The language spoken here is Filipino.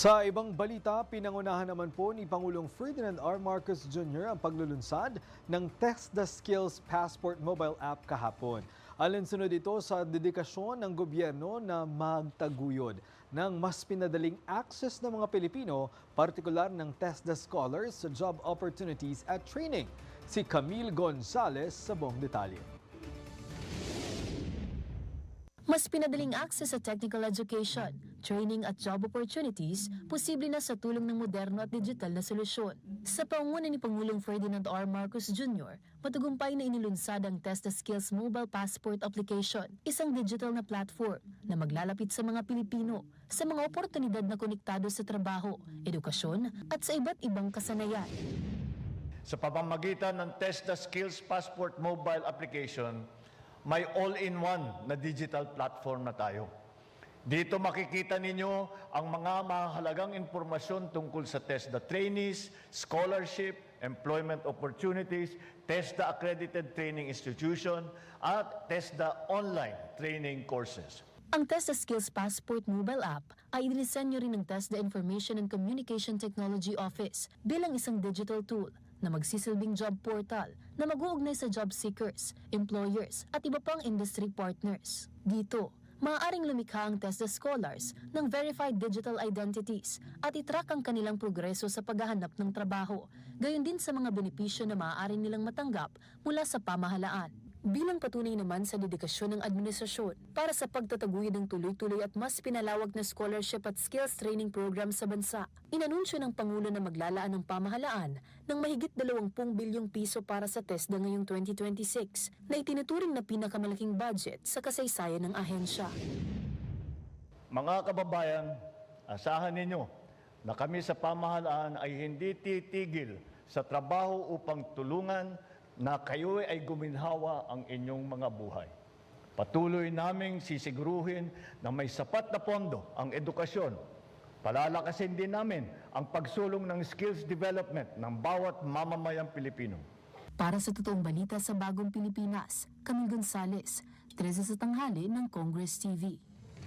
Sa ibang balita, pinangunahan naman po ni Pangulong Ferdinand R. Marcos Jr. ang paglulunsad ng Test the Skills Passport mobile app kahapon. Alinsunod ito sa dedikasyon ng gobyerno na magtaguyod ng mas pinadaling access ng mga Pilipino, partikular ng Test the Scholars sa job opportunities at training. Si Camille Gonzalez sa buong detalye. Mas pinadaling access sa technical education, training at job opportunities, posible na sa tulong ng moderno at digital na solusyon. Sa pangunguna ni Pangulong Ferdinand R. Marcos Jr., matagumpay na inilunsad ang Test the Skills Mobile Passport Application, isang digital na platform na maglalapit sa mga Pilipino sa mga oportunidad na konektado sa trabaho, edukasyon at sa iba't ibang kasanayan. Sa pamamagitan ng Test the Skills Passport mobile application, may all-in-one na digital platform na tayo. Dito makikita ninyo ang mga mahalagang impormasyon tungkol sa TESDA trainees, scholarship, employment opportunities, TESDA accredited training institution, at TESDA online training courses. Ang TESDA Skills Passport mobile app ay dinisenyo rin ng TESDA Information and Communication Technology Office bilang isang digital tool na magsisilbing job portal na mag-uugnay sa job seekers, employers at iba pang industry partners. Dito, maaaring lumikha ang TESDA Scholars ng verified digital identities at itrack ang kanilang progreso sa paghahanap ng trabaho, gayon din sa mga benepisyo na maaari nilang matanggap mula sa pamahalaan. Bilang patunay naman sa dedikasyon ng administrasyon para sa pagtataguyod ng tuloy-tuloy at mas pinalawak na scholarship at skills training program sa bansa, inanunsyo ng Pangulo na maglalaan ng pamahalaan ng mahigit 20 bilyong piso para sa TESDA ngayong 2026 na itinuturing na pinakamalaking budget sa kasaysayan ng ahensya. Mga kababayan, asahan ninyo na kami sa pamahalaan ay hindi titigil sa trabaho upang tulungan na kayo ay guminhawa ang inyong mga buhay. Patuloy naming sisiguruhin na may sapat na pondo ang edukasyon. Palalakasin din namin ang pagsulong ng skills development ng bawat mamamayang Pilipino. Para sa totoong balita sa Bagong Pilipinas, Camille Gonzalez, 13 sa tanghali ng Congress TV.